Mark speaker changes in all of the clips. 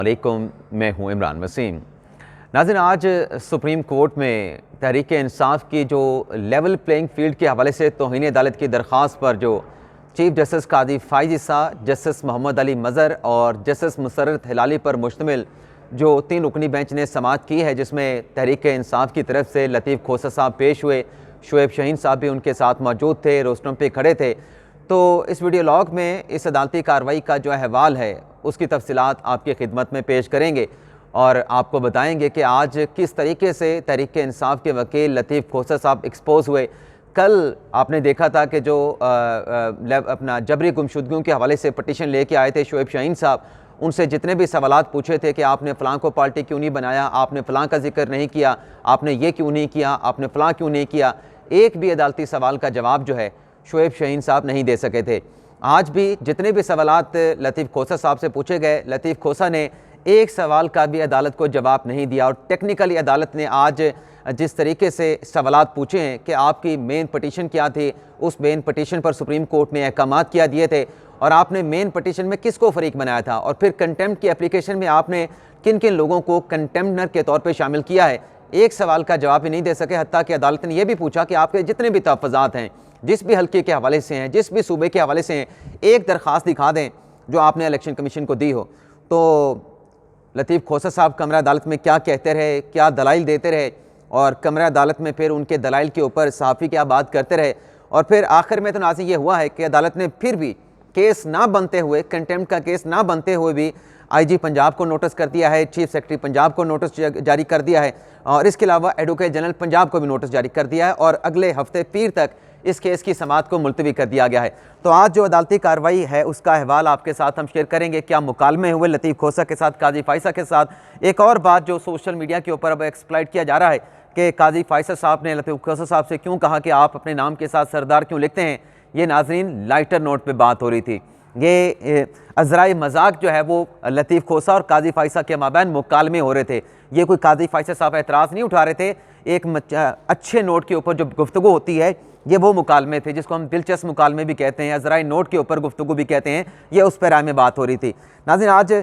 Speaker 1: वालेकुम, मैं हूं इमरान वसीम। नाज़रीन, आज सुप्रीम कोर्ट में तहरीक इंसाफ की जो लेवल प्लेइंग फील्ड के हवाले से तौहीन अदालत की दरख्वास्त पर जो चीफ जस्टिस काजी फ़ाइज़ ईसा, जस्टिस मोहम्मद अली मज़हर और जस्टिस मुसर्रत हिलाली पर मुश्तमिल जो 3 रुकनी बेंच ने समाअत की है, जिसमें तहरीक इंसाफ की तरफ से लतीफ़ खोसा साहब पेश हुए, शुएब शाहीन साहब भी उनके साथ मौजूद थे, रोस्टम पे खड़े थे। तो इस वीडियो लॉग में इस अदालती कार्रवाई का जो अहवाल है उसकी तफसीलात आपकी खिदमत में पेश करेंगे और आपको बताएंगे कि आज किस तरीके से तहरीक इंसाफ के वकील लतीफ़ खोसा साहब एक्सपोज हुए। कल आपने देखा था कि जो अपना जबरी गुमशुदगियों के हवाले से पटिशन लेके आए थे शुएब शाहीन साहब, उनसे जितने भी सवालात पूछे थे कि आपने फ़लाँ को पार्टी क्यों नहीं बनाया, आपने फ़लाँ का जिक्र नहीं किया, आपने ये क्यों नहीं किया, आपने फ़लाँ क्यों नहीं किया, एक भी अदालती सवाल का जवाब जो है शुएब शाहीन साहब नहीं दे सके थे। आज भी जितने भी सवालात लतीफ़ खोसा साहब से पूछे गए, लतीफ़ खोसा ने एक सवाल का भी अदालत को जवाब नहीं दिया। और टेक्निकली अदालत ने आज जिस तरीके से सवालात पूछे हैं कि आपकी मेन पटिशन क्या थी, उस मेन पटिशन पर सुप्रीम कोर्ट ने अहकामात क्या दिए थे और आपने मेन पटिशन में किसको फ़रीक बनाया था, और फिर कंटेम्प्ट की एप्लीकेशन में आपने किन किन लोगों को कंटेम्प्टनर के तौर पर शामिल किया है, एक सवाल का जवाब ही नहीं दे सके। हत्ता कि अदालत ने यह भी पूछा कि आपके जितने भी तहफ़्फ़ुज़ात हैं, जिस भी हल्के के हवाले से हैं, जिस भी सूबे के हवाले से हैं, एक दरख्वास्त दिखा दें जो आपने इलेक्शन कमीशन को दी हो। तो लतीफ़ खोसा साहब कमरा अदालत में क्या कहते रहे, क्या दलाइल देते रहे, और कमरा अदालत में फिर उनके दलाइल के ऊपर सहाफ़ी क्या बात करते रहे, और फिर आखिर में तो नाज़रीन ये हुआ है कि अदालत ने फिर भी केस ना बनते हुए, कंटेम्प्ट का केस ना बनते हुए भी IG पंजाब को नोटिस कर दिया है, चीफ सेक्रेटरी पंजाब को नोटिस जारी कर दिया है, और इसके अलावा एडवोकेट जनरल पंजाब को भी नोटिस जारी कर दिया है, और अगले हफ्ते पीर तक इस केस की समाअत को मुलतवी कर दिया गया है। तो आज जो अदालती कार्रवाई है उसका अहवाल आपके साथ हम शेयर करेंगे। क्या मुकालमे हुए लतीफ़ खोसा के साथ, काजी फ़ाइज़ा के साथ। एक और बात जो सोशल मीडिया के ऊपर अब एक्सप्लॉइट किया जा रहा है कि काजी फ़ाइज़ा साहब ने लतीफ़ खोसा साहब से क्यों कहा कि आप अपने नाम के साथ सरदार क्यों लिखते हैं, ये नाज़रीन लाइटर नोट पर बात हो रही थी। ये अज़राए मजाक जो है वो लतीफ़ खोसा और काजी फ़ाइज़ा के माबैन मुकालमे हो रहे थे। ये कोई काजी फ़ाइज़ा साहब एतराज़ नहीं उठा रहे थे, एक अच्छे नोट के ऊपर जो गुफ्तगू होती है ये वो मुकालमे थे जिसको हम दिलचस्प मुकालमे भी कहते हैं, अज़राए नोट के ऊपर गुफ्तगू भी कहते हैं। ये उस पैराए में बात हो रही थी। नाज़रीन, आज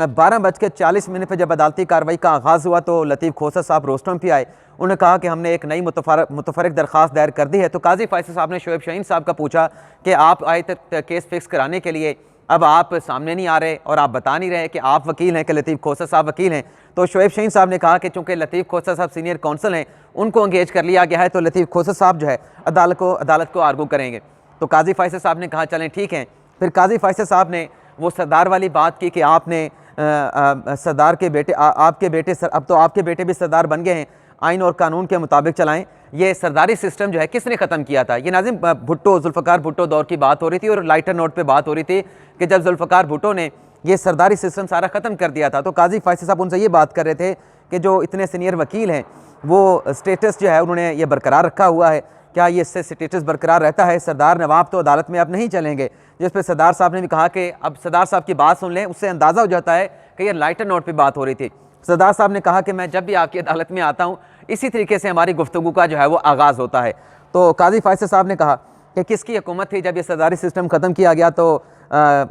Speaker 1: 12:40 पर जब अदालती कार्रवाई का आगाज़ हुआ तो लतीफ़ खोसा साहब रोस्टम पे आए। उन्होंने कहा कि हमने एक नई मुतफ़र्रिक़ दरख्वास्त दायर कर दी है। तो काजी फ़ाइज़ा साहब ने शुएब शाहीन साहब का पूछा कि आप आए तक केस फिक्स कराने के लिए, अब आप सामने नहीं आ रहे और आप बता नहीं रहे कि आप वकील हैं, कि लतीफ़ खोसा साहब वकील हैं। तो शुएब शाहीन साहब ने कहा कि चूँकि लतीफ़ खोसा साहब सीनियर काउंसिल हैं, उनको एंगेज कर लिया गया है, तो लतीफ़ खोसा साहब जो है अदालत को आर्गू करेंगे। तो काजी फ़ाइज़ा साहब ने कहा चलें ठीक है। फिर काजी फ़ाइज़ा साहब ने वो सरदार वाली बात की कि आपने सरदार के बेटे, आपके बेटे अब तो आपके बेटे भी सरदार बन गए हैं, आइन और कानून के मुताबिक चलाएं। ये सरदारी सिस्टम जो है किसने ख़त्म किया था? ये नाज़रीन भुट्टो, जुल्फ़िकार भुट्टो दौर की बात हो रही थी और लाइटर नोट पे बात हो रही थी कि जब जुल्फ़िकार भुट्टो ने ये सरदारी सिस्टम सारा ख़त्म कर दिया था। तो काजी फ़ाइज़ा साहब उनसे ये बात कर रहे थे कि जो इतने सीनियर वकील हैं वो स्टेटस जो है उन्होंने ये बरकरार रखा हुआ है, क्या ये इससे स्टेटस बरकरार रहता है? सरदार नवाब तो अदालत में अब नहीं चलेंगे। जिस पर सरदार साहब ने भी कहा कि अब सरदार साहब की बात सुन लें, उससे अंदाज़ा हो जाता है कि ये लाइटर नोट पर बात हो रही थी। सरदार साहब ने कहा कि मैं जब भी आपकी अदालत में आता हूँ इसी तरीके से हमारी गुफ्तगू का जो है वो आगाज़ होता है। तो काजी फ़ाइज़ा साहब ने कहा कि किसकी हुकूमत थी जब ये सरदारी सिस्टम ख़त्म किया गया? तो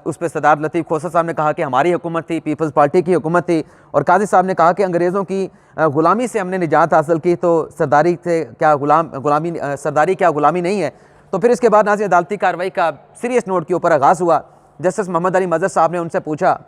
Speaker 1: उस पर सरदार लतीफ़ खोसा साहब ने कहा कि हमारी हुकूमत थी, पीपल्स पार्टी की हुकूमत थी। और काजी साहब ने कहा कि अंग्रेज़ों की ग़ुलामी से हमने निजात हासिल की, तो सरदारी से क्या सरदारी क्या ग़ुलामी नहीं है? तो फिर इसके बाद नाज़रीन अदालती कार्रवाई का सीरियस नोट के ऊपर आगाज़ हुआ। जस्टिस मोहम्मद अली मज़हर साहब ने उनसे पूछा,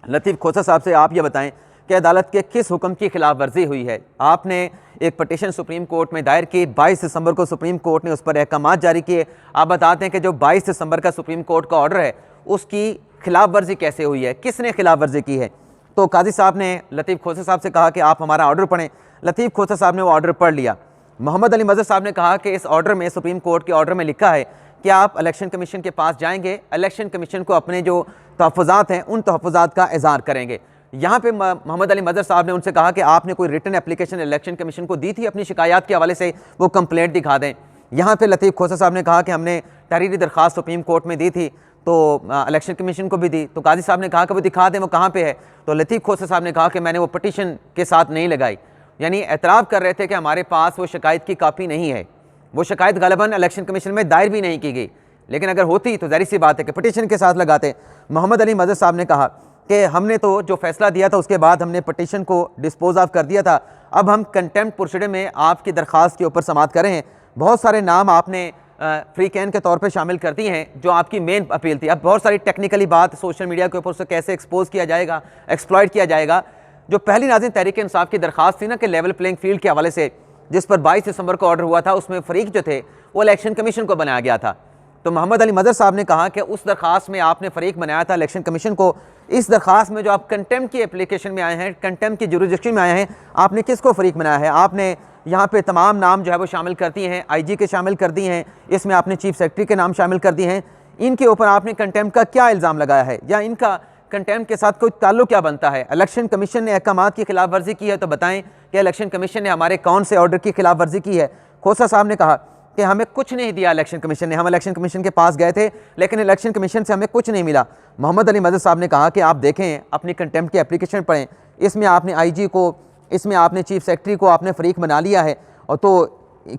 Speaker 1: लतीफ़ खोसा साहब से आप ये बताएं कि अदालत के किस हुक्म की खिलाफ वर्जी हुई है? आपने एक पटिशन सुप्रीम कोर्ट में दायर की, 22 दिसंबर को सुप्रीम कोर्ट ने उस पर अहकामात जारी किए। आप बताते हैं कि जो 22 दिसंबर का सुप्रीम कोर्ट का ऑर्डर है उसकी खिलाफ वर्जी कैसे हुई है, किसने खिलाफ वर्जी की है? तो काजी साहब ने लतीफ़ खोसा साहब से कहा कि आप हमारा ऑर्डर पढ़ें। लतीफ़ खोसा साहब ने वो ऑर्डर पढ़ लिया। मोहम्मद अली मज़हर साहब ने कहा कि इस ऑर्डर में, सुप्रीम कोर्ट के ऑर्डर में लिखा है कि आप इलेक्शन कमीशन के पास जाएंगे, इलेक्शन कमीशन को अपने जो तहफ़्फ़ुज़ात हैं उन तहफ़्फ़ुज़ात का इज़हार करेंगे। यहाँ पे मोहम्मद अली मज़हर साहब ने उनसे कहा कि आपने कोई रिटन एप्लीकेशन इलेक्शन कमीशन को दी थी अपनी शिकायत के हवाले से, वो कंप्लेंट दिखा दें। यहाँ पे लतीफ़ खोसा साहब ने कहा कि हमने तहरीरी दरख्वास्त सुप्रीम कोर्ट में दी थी, तो इलेक्शन कमीशन को भी दी। तो काजी साहब ने कहा कि वो दिखा दें, वो कहाँ पे है? तो लतीफ़ खोसा साहब ने कहा कि मैंने वो पटिशन के साथ नहीं लगाई। यानी एतराफ़ कर रहे थे कि हमारे पास वो शिकायत की कापी नहीं है। वो शिकायत ग़ालिबन इलेक्शन कमीशन में दायर भी नहीं की गई, लेकिन अगर होती तो ज़ाहिर सी बात है कि पटिशन के साथ लगाते। मोहम्मद अली मज़हर साहब ने कहा कि हमने तो जो फैसला दिया था उसके बाद हमने पटिशन को डिस्पोज ऑफ कर दिया था, अब हम कंटेम्प्ट प्रोसीडिंग में आपकी दरख्वास्त के ऊपर समाअत कर रहे हैं। बहुत सारे नाम आपने फ्री कैन के तौर पे शामिल कर दी हैं जो आपकी मेन अपील थी। अब बहुत सारी टेक्निकली बात सोशल मीडिया के ऊपर उसे कैसे एक्सपोज किया जाएगा, एक्सप्लॉइट किया जाएगा। जो पहली नाज़रीन तहरीक इंसाफ की दरख्वास्त थी ना कि लेवल प्लेइंग फील्ड के हवाले से, जिस पर 22 दिसंबर को ऑर्डर हुआ था, उसमें फरीक जो थे वो इलेक्शन कमीशन को बनाया गया था। तो मोहम्मद अली मदर साहब ने कहा कि उस दरख्वास्त में आपने फरीक बनाया था इलेक्शन कमीशन को, इस दरख्वास्त में जो आप कंटेम्प्ट की एप्लीकेशन में आए हैं, कंटेम्प्ट की जुरिसडिक्शन में आए हैं, आपने किसको फरीक बनाया है? आपने यहाँ पे तमाम नाम जो है वो शामिल कर दिए हैं, IG के शामिल कर दिए हैं, इसमें आपने चीफ सेक्रेटरी के नाम शामिल कर दिए हैं। इनके ऊपर आपने कंटेम्प्ट का क्या इल्ज़ाम लगाया है या इनका कंटेम्प्ट के साथ कोई ताल्लुक क्या बनता है? इलेक्शन कमीशन ने अहकामात की खिलाफ वर्जी की है तो बताएं कि इलेक्शन कमीशन ने हमारे कौन से ऑर्डर की खिलाफ वर्जी की है? खोसा साहब ने कहा कि हमें कुछ नहीं दिया इलेक्शन कमीशन ने, हम इलेक्शन कमीशन के पास गए थे लेकिन इलेक्शन कमीशन से हमें कुछ नहीं मिला। मोहम्मद अली मदद साहब ने कहा कि आप देखें अपनी कंटेम्प्ट की एप्लीकेशन पढ़ें, इसमें आपने IG को, इसमें आपने चीफ सेक्रेटरी को आपने फरीक बना लिया है। और तो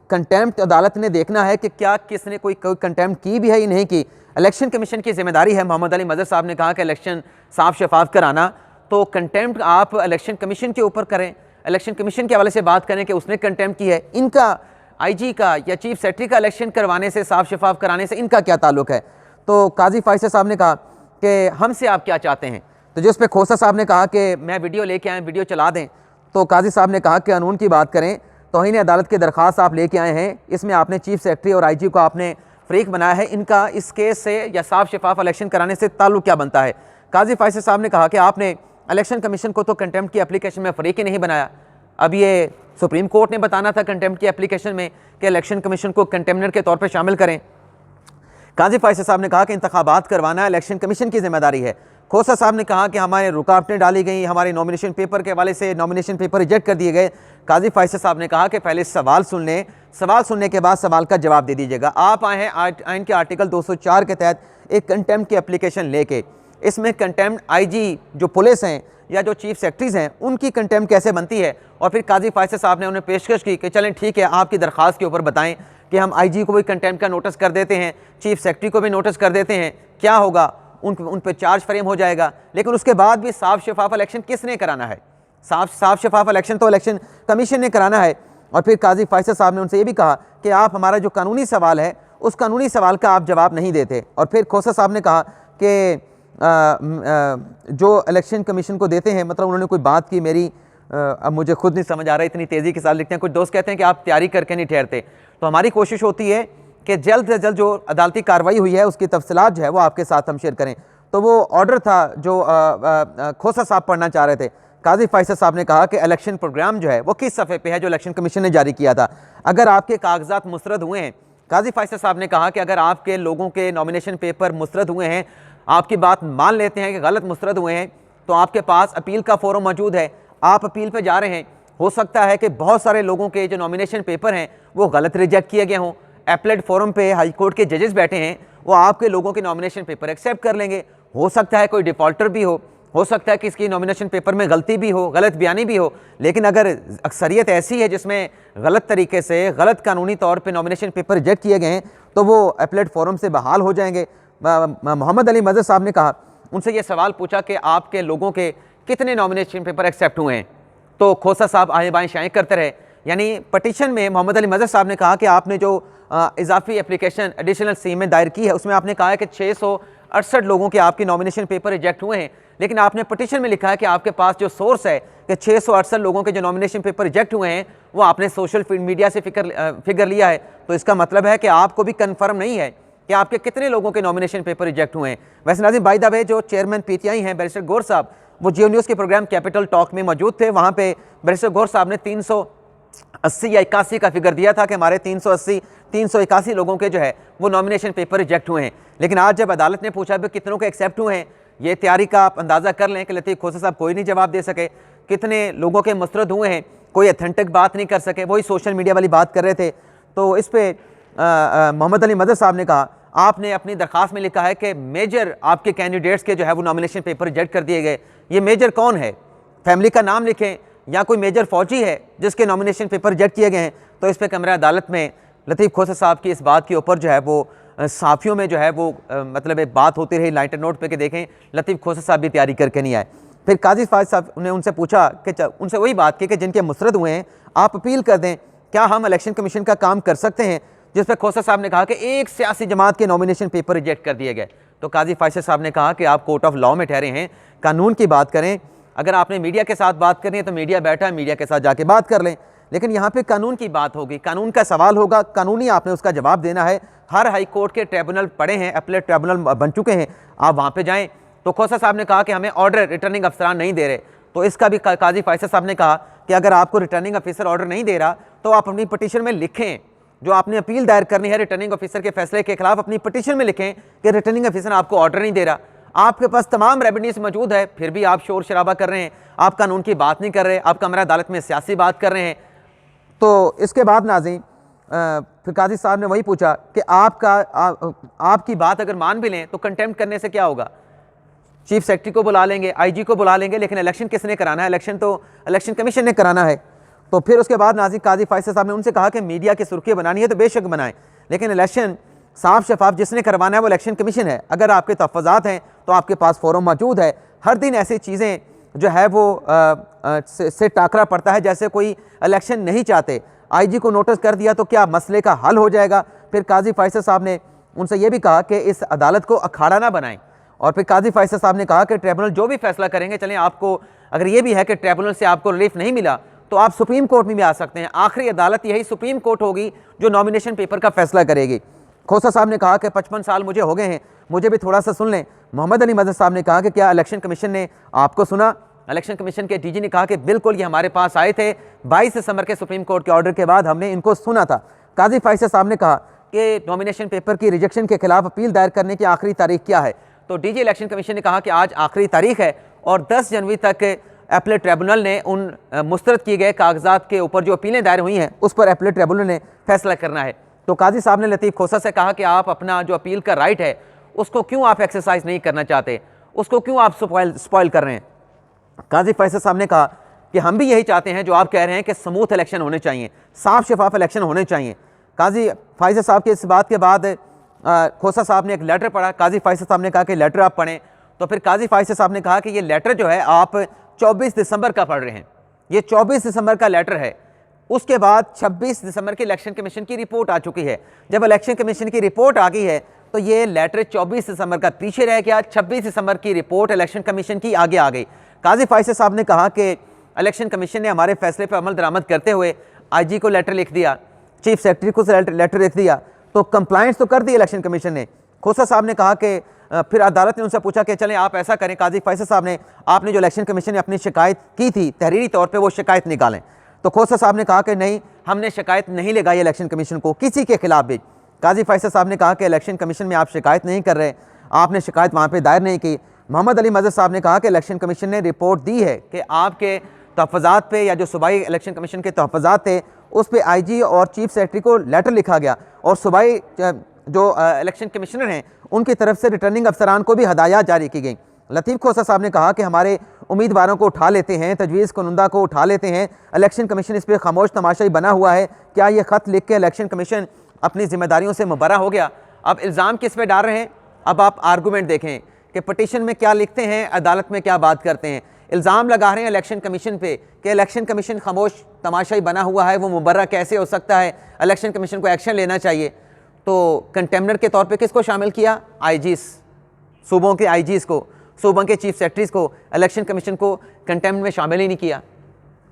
Speaker 1: कंटेम्प्ट अदालत ने देखना है कि क्या किसने कोई कंटेम्प्ट की भी है या नहीं की। इलेक्शन कमीशन की जिम्मेदारी है। मोहम्मद अली मदद साहब ने कहा कि इलेक्शन साफ शफाफ कराना, तो कंटेम्प्ट आप इलेक्शन कमीशन के ऊपर करें, इलेक्शन कमीशन के हवाले से बात करें कि उसने कंटेम्प्ट की है। इनका IG का या चीफ सेक्रेटरी का इलेक्शन करवाने से, साफ शफाफ कराने से इनका क्या ताल्लुक है? तो काजी फाइज़ साहब ने कहा कि हमसे आप क्या चाहते हैं? तो जिस पे खोसा साहब ने कहा कि मैं वीडियो लेके आए, वीडियो चला दें। तो काजी साहब ने कहा कि कानून की बात करें, तौहीन अदालत की दरख्वास्त आप लेके आए हैं, इसमें आपने चीफ सेक्रेटरी और IG को आपने फरीक बनाया है, इनका इस केस से या साफ शफाफ इलेक्शन कराने से ताल्लुक क्या बनता है? काजी फाइज़ साहब ने कहा कि आपने इलेक्शन कमीशन को तो कंटेम्प्ट की एप्लीकेशन में फरीक ही नहीं बनाया। अब ये सुप्रीम कोर्ट ने बताना था कंटेम्प्ट की एप्लीकेशन में कि इलेक्शन कमीशन को कंटेम्नर के तौर पर शामिल करें। काजी फाइज़ साहब ने कहा कि इंतखाबात करवाना इलेक्शन कमीशन की जिम्मेदारी है। खोसा साहब ने कहा कि हमारे रुकावटें डाली गई, हमारे नॉमिनेशन पेपर के हवाले से नॉमिनेशन पेपर रिजेक्ट कर दिए गए। काजी फाइज़ साहब ने कहा कि पहले सवाल सुन लें, सवाल सुनने के बाद सवाल का जवाब दे दीजिएगा। आप आए हैं आइन के आर्टिकल 204 के तहत एक कंटेम्प्ट की एप्लीकेशन लेके, इसमें कंटेम्प्ट IG जो पुलिस हैं या जो चीफ सेक्रेटरीज हैं उनकी कंटेम्प्ट कैसे बनती है? और फिर काजी फाइज़ साहब ने उन्हें पेशकश की कि चलें ठीक है, आपकी दरख्वास्त के ऊपर बताएं कि हम IG को भी कंटेम्प्ट का नोटिस कर देते हैं, चीफ सेक्रेटरी को भी नोटिस कर देते हैं, क्या होगा? उन पर चार्ज फ्रेम हो जाएगा। लेकिन उसके बाद भी साफ शफाफ इलेक्शन किसने कराना है? साफ शफाफ इलेक्शन तो इलेक्शन कमीशन ने कराना है। और फिर काजी फाइज़ साहब ने उनसे ये भी कहा कि आप हमारा जो कानूनी सवाल है उस कानूनी सवाल का आप जवाब नहीं देते। और फिर खोसा साहब ने कहा कि जो इलेक्शन कमीशन को देते हैं, मतलब उन्होंने कोई बात की मेरी, अब मुझे खुद नहीं समझ आ रहा है, इतनी तेज़ी के साथ लिखते हैं। कुछ दोस्त कहते हैं कि आप तैयारी करके नहीं ठहरते, तो हमारी कोशिश होती है कि जल्द से जल्द जो अदालती कार्रवाई हुई है उसकी तफसीलात जो है वो आपके साथ हम शेयर करें। तो वो ऑर्डर था जो खोसा साहब पढ़ना चाह रहे थे। काजी फाइज़ साहब ने कहा कि इलेक्शन प्रोग्राम जो है वो किस सफ़े पे है जो इलेक्शन कमीशन ने जारी किया था, अगर आपके कागजात मुस्तरद हुए हैं। काजी फाइज़ साहब ने कहा कि अगर आपके लोगों के नॉमिनेशन पेपर मुस्तरद हुए हैं, आपकी बात मान लेते हैं कि गलत मुस्तरद हुए हैं, तो आपके पास अपील का फोरम मौजूद है, आप अपील पे जा रहे हैं। हो सकता है कि बहुत सारे लोगों के जो नॉमिनेशन पेपर हैं वो गलत रिजेक्ट किए गए हों। एपलेट फोरम पे हाई कोर्ट के जजेस बैठे हैं, वो आपके लोगों के नॉमिनेशन पेपर एक्सेप्ट कर लेंगे। हो सकता है कोई डिफॉल्टर भी हो सकता है कि इसकी नॉमिनेशन पेपर में गलती भी हो, गलत बयानी भी हो। लेकिन अगर अक्सरियत ऐसी है जिसमें गलत तरीके से, गलत कानूनी तौर पे नॉमिनेशन पेपर रिजेक्ट किए गए हैं, तो वो एपलेट फोरम से बहाल हो जाएंगे। मोहम्मद अली मदद साहब ने कहा, उनसे ये सवाल पूछा कि आपके लोगों के कितने नॉमिनेशन पेपर एक्सेप्ट हुए हैं, तो खोसा साहब आए बाएँ शाएँ करते रहे। यानी पटिशन में मोहम्मद अली मदद साहब ने कहा कि आपने जो इजाफी एप्लीकेशन एडिशनल सी में दायर की है उसमें आपने कहा है कि 668 लोगों के आपके नॉमिनेशन पेपर रिजेक्ट हुए हैं, लेकिन आपने पटिशन में लिखा है कि आपके पास जो सोर्स है कि 668 लोगों के जो नॉमिनेशन पेपर रिजेक्ट हुए हैं वो आपने सोशल मीडिया से फिगर लिया है। तो इसका मतलब है कि आपको भी कन्फर्म नहीं है कि आपके कितने लोगों के नॉमिनेशन पेपर रिजेक्ट हुए हैं। वैसे नाज़रीन, बाय द वे जो चेयरमैन PTI हैं बैरिस्टर गौर साहब, वो जियो न्यूज़ के प्रोग्राम कैपिटल टॉक में मौजूद थे। वहाँ पे बैरिस्टर गौर साहब ने 380 या 81 का फिगर दिया था कि हमारे 381 लोगों के जो है वो नॉमिनेशन पेपर रिजेक्ट हुए हैं। लेकिन आज जब अदालत ने पूछा कि कितनों के एक्सेप्ट हुए हैं, ये तैयारी का आप अंदाज़ा कर लें कि लतीफ़ खोसा साहब कोई नहीं जवाब दे सके। कितने लोगों के मुस्तरद हुए हैं, कोई अथेंटिक बात नहीं कर सके, वही सोशल मीडिया वाली बात कर रहे थे। तो इस पर मोहम्मद अली मदद साहब ने कहा, आपने अपनी दरख्वास्त में लिखा है कि मेजर आपके कैंडिडेट्स के जो है वो नॉमिनेशन पेपर रिजेक्ट कर दिए गए। ये मेजर कौन है? फैमिली का नाम लिखें, या कोई मेजर फौजी है जिसके नॉमिनेशन पेपर रिजेक्ट किए गए हैं। तो इस पर कमरा अदालत में लतीफ़ खोसा साहब की इस बात के ऊपर जो है वो साफियों में जो है वो मतलब एक बात होती रही लाइटर नोट पे कि देखें लतीफ़ खोसा साहब भी तैयारी करके नहीं आए। फिर काजी फायद साहब ने उनसे पूछा कि उनसे वही बात की कि जिनके मुस्तरद हुए हैं आप अपील कर दें, क्या हम इलेक्शन कमीशन का काम कर सकते हैं, जिस पर खोसा साहब ने कहा कि एक सियासी जमात के नॉमिनेशन पेपर रिजेक्ट कर दिए गए। तो काजी फायद साहब ने कहा कि आप कोर्ट ऑफ लॉ में ठहरे हैं, कानून की बात करें, अगर आपने मीडिया के साथ बात करनी है तो मीडिया बैठा है, मीडिया के साथ जाके बात कर लें, लेकिन यहाँ पे कानून की बात होगी, कानून का सवाल होगा, कानूनी आपने उसका जवाब देना है। हर हाई कोर्ट के ट्रिब्यूनल पड़े हैं, अपीलेट ट्रिब्यूनल बन चुके हैं, आप वहाँ पे जाएं। तो खोसा साहब ने कहा कि हमें ऑर्डर रिटर्निंग अफसरान नहीं दे रहे, तो इसका भी काजी फायद साहब ने कहा कि अगर आपको रिटर्निंग ऑफिसर ऑर्डर नहीं दे रहा तो आप अपनी पटिशन में लिखें, जो आपने अपील दायर करनी है रिटर्निंग ऑफिसर के फैसले के खिलाफ अपनी पटिशन में लिखें कि रिटर्निंग ऑफिसर आपको ऑर्डर नहीं दे रहा। आपके पास तमाम रेवेन्यूज मौजूद है, फिर भी आप शोर शराबा कर रहे हैं, आप कानून की बात नहीं कर रहे, आप कमरा अदालत में सियासी बात कर रहे हैं। तो इसके बाद नाज़रीन फिर काजी साहब ने वही पूछा कि आपकी बात अगर मान भी लें तो कंटेम्प्ट करने से क्या होगा, चीफ सेक्रेटरी को बुला लेंगे, आईजी को बुला लेंगे, लेकिन इलेक्शन किसने कराना है, इलेक्शन तो इलेक्शन कमीशन ने कराना है। तो फिर उसके बाद नाज़रीन काजी फायद साहब ने उनसे कहा कि मीडिया की सुर्खी बनानी है तो बेशक बनाएं, लेकिन इलेक्शन साफ शफाफ जिसने करवाना है वो इलेक्शन कमीशन है। अगर आपके तहफ़्फ़ुज़ात हैं तो आपके पास फोरम मौजूद है। हर दिन ऐसी चीज़ें जो है वो से टाकरा पड़ता है जैसे कोई इलेक्शन नहीं चाहते। आईजी को नोटिस कर दिया तो क्या मसले का हल हो जाएगा। फिर काजी फायद साहब ने उनसे ये भी कहा कि इस अदालत को अखाड़ा ना बनाएं। और फिर काजी फायद साहब ने कहा कि ट्रिब्यूनल जो भी फैसला करेंगे, चलें आपको अगर ये भी है कि ट्रिब्यूनल से आपको रिलीफ नहीं मिला तो आप सुप्रीम कोर्ट में भी आ सकते हैं। आखिरी अदालत यही सुप्रीम कोर्ट होगी जो नॉमिनेशन पेपर का फैसला करेगी। खोसा साहब ने कहा कि 55 साल मुझे हो गए हैं, मुझे भी थोड़ा सा सुन लें। मोहम्मद अली मदद साहब ने कहा कि क्या इलेक्शन कमीशन ने आपको सुना। इलेक्शन कमीशन के डीजी ने कहा कि बिल्कुल ये हमारे पास आए थे 22 दिसंबर के सुप्रीम कोर्ट के ऑर्डर के बाद हमने इनको सुना था। काजी फायद साहब ने कहा कि नॉमिनेशन पेपर की रिजेक्शन के खिलाफ अपील दायर करने की आखिरी तारीख क्या है। तो डीजी इलेक्शन कमीशन ने कहा कि आज आखिरी तारीख है और 10 जनवरी तक अपीलेट ट्रिब्यूनल ने उन मुस्तरद किए गए कागजात के ऊपर जो अपीलें दायर हुई हैं उस पर अपीलेट ट्रिब्यूनल ने फैसला करना है। तो काजी साहब ने लतीफ़ खोसा से कहा कि आप अपना जो अपील का राइट है उसको क्यों आप एक्सरसाइज नहीं करना चाहते, उसको क्यों आप स्पॉइल कर रहे हैं। काजी फायद साहब ने कहा कि हम भी यही चाहते हैं जो आप कह रहे हैं कि स्मूथ इलेक्शन होने चाहिए, साफ शफाफ इलेक्शन होने चाहिए। काजी फायद साहब के इस बात के बाद खोसा साहब ने एक लेटर पढ़ा। काजी फायद साहब ने कहा कि लेटर आप पढ़ें। तो फिर काजी फायद साहब ने कहा कि ये लेटर जो है आप 24 दिसंबर का पढ़ रहे हैं, ये 24 दिसंबर का लेटर है। उसके बाद 26 दिसंबर की इलेक्शन कमीशन की रिपोर्ट आ चुकी है। जब इलेक्शन कमीशन की रिपोर्ट आ गई है तो ये लेटर 24 दिसंबर का पीछे रह गया, 26 दिसंबर की रिपोर्ट इलेक्शन कमीशन की आगे आ गई। काजी फायद साहब ने कहा कि इलेक्शन कमीशन ने हमारे फैसले पर अमल दरामद करते हुए आईजी को लेटर लिख दिया, चीफ सेक्रेटरी को लेटर लिख दिया, तो कंप्लाइंस तो कर दी इलेक्शन कमीशन ने। खोसा साहब ने कहा कि फिर अदालत ने उनसे पूछा कि चलें आप ऐसा करें काजी फायद साहब ने, आपने जो इलेक्शन कमीशन ने अपनी शिकायत की थी तहरीरी तौर पे वो शिकायत निकालें। तो खोसा साहब ने कहा कि नहीं, हमने शिकायत नहीं लगाई इलेक्शन कमीशन को किसी के खिलाफ भी। काजी फायद साहब ने कहा कि इलेक्शन कमीशन में आप शिकायत नहीं कर रहे, आपने शिकायत वहाँ पे दायर नहीं की। मोहम्मद अली मदद साहब ने कहा कि इलेक्शन कमीशन ने रिपोर्ट दी है कि आपके तहफ़्फ़ुज़ात पे या जो सूबाई इलेक्शन कमीशन के तहफ़्फ़ुज़ात थे उस पर आईजी और चीफ सेक्रेटरी को लेटर लिखा गया और सूबाई जो इलेक्शन कमिश्नर हैं उनकी तरफ से रिटर्निंग अफसरान को भी हदायत जारी की गई। लतीफ़ खोसा साहब ने कहा कि हमारे उम्मीदवारों को उठा लेते हैं, तजवीज़ कुनंदा को उठा लेते हैं, इलेक्शन कमीशन इस पर खामोश तमाशाई बना हुआ है। क्या ये ख़त लिख के इलेक्शन कमीशन अपनी जिम्मेदारियों से मुबर्रा हो गया। अब इल्ज़ाम किस पे डाल रहे हैं, अब आप आर्गूमेंट देखें कि पटिशन में क्या लिखते हैं, अदालत में क्या बात करते हैं। इल्ज़ाम लगा रहे हैं इलेक्शन कमीशन पे कि इलेक्शन कमीशन खामोश तमाशाई बना हुआ है, वो मुबर्रा कैसे हो सकता है, इलेक्शन कमीशन को एक्शन लेना चाहिए। तो कंटेम्नर के तौर पे किसको शामिल किया, आईजीज़, सूबों के आईजीज़ को, सूबों के चीफ सेक्रेटरीज़ को, इलेक्शन कमीशन को कंटेम्न में शामिल ही नहीं किया।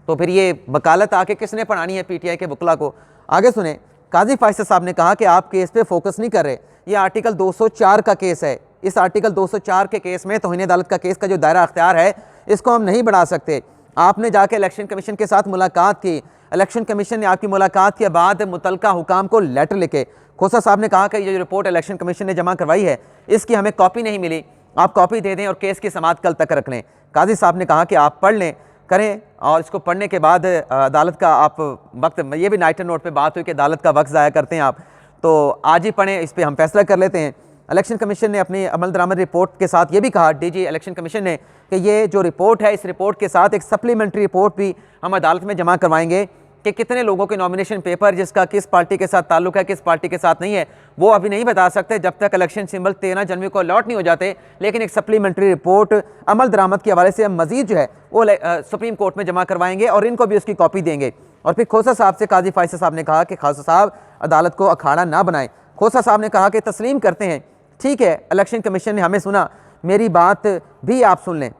Speaker 1: तो फिर ये वकालत आके किसने पढ़ानी है पीटीआई के वकला को। आगे सुने, काजी फायद साहब ने कहा कि आप केस पे फोकस नहीं कर रहे, ये आर्टिकल 204 का केस है, इस आर्टिकल 204 के केस में तौहीन अदालत का केस का जो दायरा अख्तियार है इसको हम नहीं बढ़ा सकते। आपने जाके इलेक्शन कमीशन के साथ मुलाकात की, इलेक्शन कमीशन ने आपकी मुलाकात के बाद मुतलका हुकाम को लेटर लिखे। खोसा साहब ने कहा कि ये जो रिपोर्ट इलेक्शन कमीशन ने जमा करवाई है इसकी हमें कॉपी नहीं मिली, आप कॉपी दे दें और केस की समाअत कल तक रख लें। काजी साहब ने कहा कि आप पढ़ लें करें और इसको पढ़ने के बाद अदालत का आप वक्त, ये भी नाइट नोट पे बात हुई कि अदालत का वक्त ज़ाया करते हैं आप, तो आज ही पढ़ें, इस पर हम फैसला कर लेते हैं। इलेक्शन कमीशन ने अपनी अमल दरामद रिपोर्ट के साथ ये भी कहा, डीजी इलेक्शन कमीशन ने, कि ये जो रिपोर्ट है इस रिपोर्ट के साथ एक सप्लीमेंट्री रिपोर्ट भी हम अदालत में जमा करवाएंगे कि कितने लोगों के नॉमिनेशन पेपर जिसका किस पार्टी के साथ ताल्लुक है, किस पार्टी के साथ नहीं है, वो अभी नहीं बता सकते जब तक इलेक्शन सिंबल 13 जनवरी को अलॉट नहीं हो जाते। लेकिन एक सप्लीमेंट्री रिपोर्ट अमल दरामद के हवाले से हम मजीद जो है वो सुप्रीम कोर्ट में जमा करवाएंगे और इनको भी उसकी कॉपी देंगे। और फिर खोसा साहब से काजी फैसल साहब ने कहा कि खोसा साहब अदालत को अखाड़ा ना बनाएं। खोसा साहब ने कहा कि तस्लीम करते हैं, ठीक है इलेक्शन कमीशन ने हमें सुना, मेरी बात भी आप सुन लें।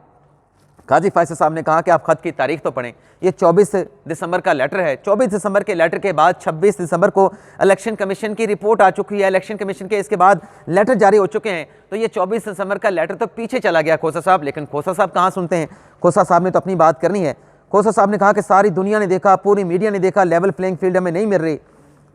Speaker 1: काजी फैसल साहब ने कहा कि आप ख़त की तारीख तो पढ़ें, ये 24 दिसंबर का लेटर है। 24 दिसंबर के लेटर के बाद 26 दिसंबर को इलेक्शन कमीशन की रिपोर्ट आ चुकी है, इलेक्शन कमीशन के इसके बाद लेटर जारी हो चुके हैं। तो ये 24 दिसंबर का लेटर तो पीछे चला गया खोसा साहब, लेकिन खोसा साहब कहाँ सुनते हैं। खोसा साहब ने तो अपनी बात करनी है। खोसा साहब ने कहा कि सारी दुनिया ने देखा, पूरी मीडिया ने देखा, लेवल प्लेइंग फील्ड हमें नहीं मिल रही।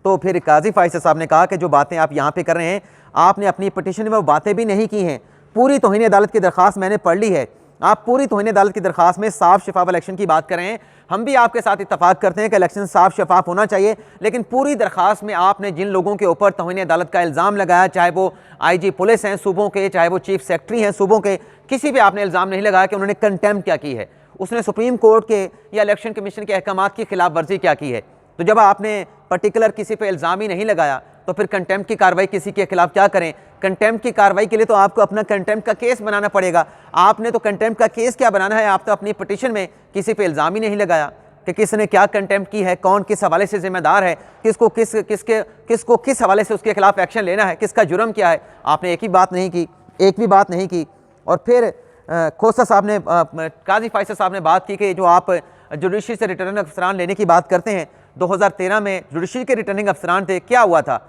Speaker 1: तो फिर काजी फैसल साहब ने कहा कि जो बातें आप यहाँ पे कर रहे हैं, आपने अपनी पटिशन में वो बातें भी नहीं की हैं। पूरी तौहीन अदालत की दरख्वास्त मैंने पढ़ ली है, आप पूरी तौहीन अदालत की दरख्वास्त में साफ शफाफ इलेक्शन की बात कर रहे हैं। हम भी आपके साथ इत्तफाक करते हैं कि इलेक्शन साफ शफाफ होना चाहिए, लेकिन पूरी दरख्वास्त में आपने जिन लोगों के ऊपर तौहीन अदालत का इल्ज़ाम लगाया, चाहे वो IG पुलिस हैं सूबों के, चाहे वो चीफ सेक्रेटरी हैं सूबों के, किसी भी आपने इल्ज़ाम नहीं लगाया कि उन्होंने कंटेम्प्ट क्या की है, उसने सुप्रीम कोर्ट के या इलेक्शन कमीशन के अहकामात की खिलाफ वर्जी क्या की है। तो जब आपने पर्टिकुलर किसी पे इल्ज़ाम ही नहीं लगाया तो फिर कंटेम्प्ट की कार्रवाई किसी के खिलाफ क्या करें। कंटेम्प्ट की कार्रवाई के लिए तो आपको अपना कंटेम्प्ट का केस बनाना पड़ेगा। आपने तो कंटेम्प्ट का केस क्या बनाना है, आप तो अपनी पिटीशन में किसी पे इल्ज़ाम ही नहीं लगाया कि किसने क्या कंटेम्प्ट की है, कौन किस हवाले से जिम्मेदार है, किसको किस हवाले से उसके खिलाफ एक्शन लेना है, किसका जुर्म क्या है। आपने एक भी बात नहीं की। और फिर खोसा साहब ने, काजी फैसल साहब ने बात की कि जो आप जुडिशरी से रिटर्निंग अफसरान लेने की बात करते हैं, 2013 में जुडिशरी के रिटर्निंग अफसरान थे, क्या हुआ था,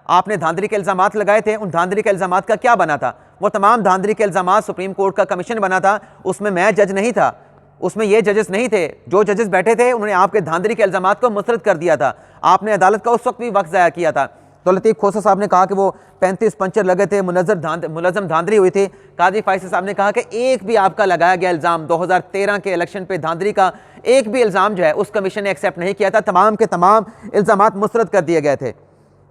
Speaker 1: आपने धांधली के इल्ज़ामात लगाए थे, उन धांधली के इल्ज़ामात का क्या बना था। वो तमाम धांधली के इल्ज़ामात सुप्रीम कोर्ट का कमीशन बना था, उसमें मैं जज नहीं था, उसमें ये जजेस नहीं थे, जो जजेस बैठे थे उन्होंने आपके धांधली के इल्ज़ामात को मुस्तरद कर दिया था। आपने अदालत का उस वक्त भी वक्त ज़ाया किया था। तो लतीफ़ खोसा साहब ने कहा कि वो 35 पंचर लगे थे, मुलज़म धांधली हुई थी। काजी फैसल साहब ने कहा कि एक भी आपका लगाया गया इल्ज़ाम 2013 के इलेक्शन पे धांधली का एक भी इल्ज़ाम जो है उस कमीशन ने एक्सेप्ट नहीं किया था, तमाम के तमाम इल्ज़ामात मुस्तरद कर दिए गए थे।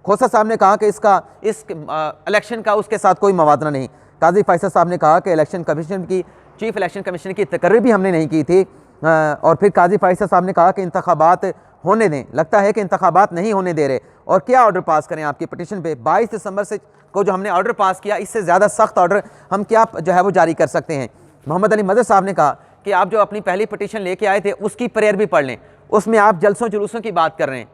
Speaker 1: खोसा साहब ने कहा कि इस इलेक्शन का उसके साथ कोई मवादना नहीं। काजी फैसल साहब ने कहा कि इलेक्शन कमीशन की, चीफ इलेक्शन कमीशन की तकर्री भी हमने नहीं की थी। और फिर काजी फैसल साहब ने कहा कि इंतखाबात होने दें, लगता है कि इंतखाबात नहीं होने दे रहे, और क्या ऑर्डर पास करें आपकी पटिशन पे। 22 दिसंबर से को जो हमने ऑर्डर पास किया, इससे ज़्यादा सख्त ऑर्डर हम क्या जो है वो जारी कर सकते हैं। मोहम्मद अली मदद साहब ने कहा कि आप जो अपनी पहली पटिशन लेके आए थे उसकी प्रेयर भी पढ़ लें, उसमें आप जलसों जुलूसों की बात कर रहे हैं।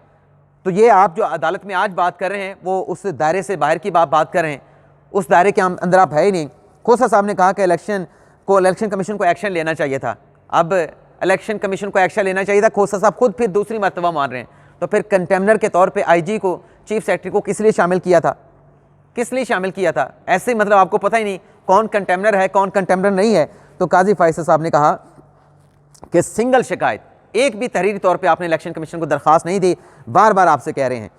Speaker 1: तो ये आप जो अदालत में आज बात कर रहे हैं वो उस दायरे से बाहर की बात कर रहे हैं, उस दायरे के अंदर आप है ही नहीं। खोसा साहब ने कहा कि इलेक्शन कमीशन को एक्शन लेना चाहिए था। अब इलेक्शन कमीशन को एक्शन लेना चाहिए था, खोसा साहब खुद फिर दूसरी मरतबा मान रहे हैं। तो फिर कंटेम्नर के तौर पे IG को, चीफ सेक्रेटरी को किस लिए शामिल किया था, ऐसे मतलब आपको पता ही नहीं कौन कंटेम्नर है कौन कंटेम्नर नहीं है। तो काजी फैसल साहब ने कहा कि सिंगल शिकायत, एक भी तहरीरी तौर पे आपने इलेक्शन कमीशन को दरख्वास्त नहीं दी, बार बार आपसे कह रहे हैं।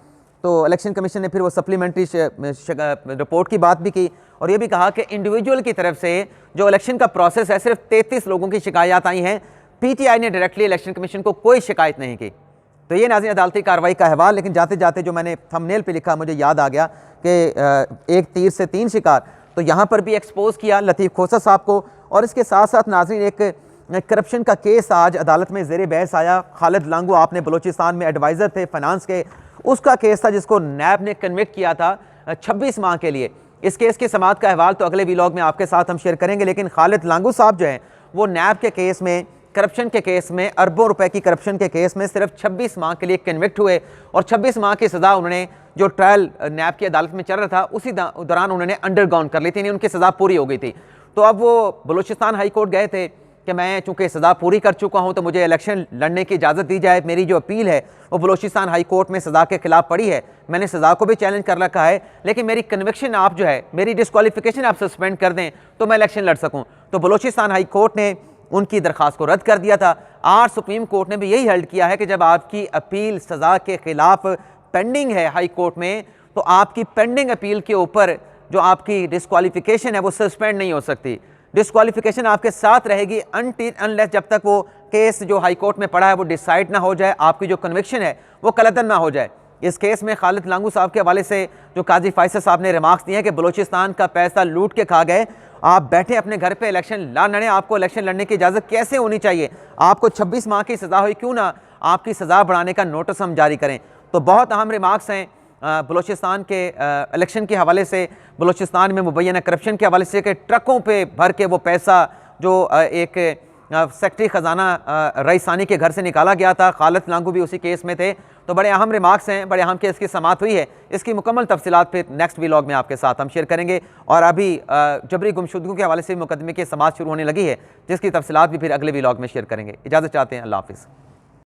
Speaker 1: तो इलेक्शन कमीशन ने फिर वो सप्लीमेंट्री रिपोर्ट की बात भी की और ये भी कहा कि इंडिविजुअल की तरफ से जो इलेक्शन का प्रोसेस है, सिर्फ 33 लोगों की शिकायत आई हैं, PTI ने डायरेक्टली इलेक्शन कमीशन को कोई शिकायत नहीं की। तो ये नाज़रीन अदालती कार्रवाई का अहवाल। लेकिन जाते जाते जो मैंने थंबनेल पे लिखा, मुझे याद आ गया कि एक तीर से 3 शिकार, तो यहाँ पर भी एक्सपोज किया लतीफ़ खोसा साहब को। और इसके साथ साथ नाज़रीन एक करप्शन का केस आज अदालत में ज़ेर बहस आया। खालिद लांगू, आपने बलोचिस्तान में एडवाइज़र थे फाइनेंस के, उसका केस था जिसको नैब ने कन्विक्ट किया था 26 माह के लिए। इस केस के समाअत का अहवाल तो अगले व्लॉग में आपके साथ हम शेयर करेंगे। लेकिन खालिद लांगू साहब जो हैं वो नैब के केस में, करप्शन के केस में, अरबों रुपए की करप्शन के केस में सिर्फ 26 माह के लिए कन्विक्ट हुए और 26 माह की सज़ा उन्होंने, जो ट्रायल नैब की अदालत में चल रहा था उसी दौरान उन्होंने अंडरगॉन कर ली थी, उनकी सज़ा पूरी हो गई थी। तो अब वो बलूचिस्तान हाई कोर्ट गए थे कि मैं चूँकि सज़ा पूरी कर चुका हूँ तो मुझे इलेक्शन लड़ने की इजाज़त दी जाए। मेरी जो अपील है वो बलूचिस्तान हाई कोर्ट में सज़ा के खिलाफ पड़ी है, मैंने सज़ा को भी चैलेंज कर रखा है, लेकिन मेरी कन्विक्शन आप जो है, मेरी डिस्क्वालिफिकेशन आप सस्पेंड कर दें तो मैं इलेक्शन लड़ सकूँ। तो बलूचिस्तान हाई कोर्ट ने उनकी दरख्वास्त को रद्द कर दिया था। आज सुप्रीम कोर्ट ने भी यही हेल्ड किया है कि जब आपकी अपील सज़ा के खिलाफ पेंडिंग है हाई कोर्ट में, तो आपकी पेंडिंग अपील के ऊपर जो आपकी डिस्क्वालिफिकेशन है वो सस्पेंड नहीं हो सकती। डिस्क्वालिफिकेशन आपके साथ रहेगी अनलेस जब तक वो केस जो हाई कोर्ट में पड़ा है वो डिसाइड ना हो जाए, आपकी जो कन्विक्शन है वो कलअदन ना हो जाए। इस केस में खालिद लांगू साहब के हवाले से जो काजी फैसल साहब ने रिमार्क्स दिए हैं कि बलूचिस्तान का पैसा लूट के खा गए, आप बैठे अपने घर पे इलेक्शन लड़े, आपको इलेक्शन लड़ने की इजाज़त कैसे होनी चाहिए? आपको 26 माह की सज़ा हुई, क्यों ना आपकी सज़ा बढ़ाने का नोटिस हम जारी करें। तो बहुत अहम रिमार्क्स हैं बलूचिस्तान के इलेक्शन के हवाले से, बलूचिस्तान में मुबैना करप्शन के हवाले से कि ट्रकों पे भर के वो पैसा जो एक सेक्रेटरी ख़जाना रईसानी के घर से निकाला गया था, खालिद लांगू भी उसी केस में थे। तो बड़े अहम रिमार्क्स हैं, बड़े अहम केस की समाअत हुई है। इसकी मुकम्मल तफसीलात फिर नेक्स्ट व्लॉग में आपके साथ हम शेयर करेंगे। और अभी जबरी गुमशुदगी के हवाले से मुकदमे की समाअत शुरू होने लगी है, जिसकी तफसीलात भी फिर अगले व्लॉग में शेयर करेंगे। इजाज़त चाहते हैं, अल्लाह हाफ़िज़।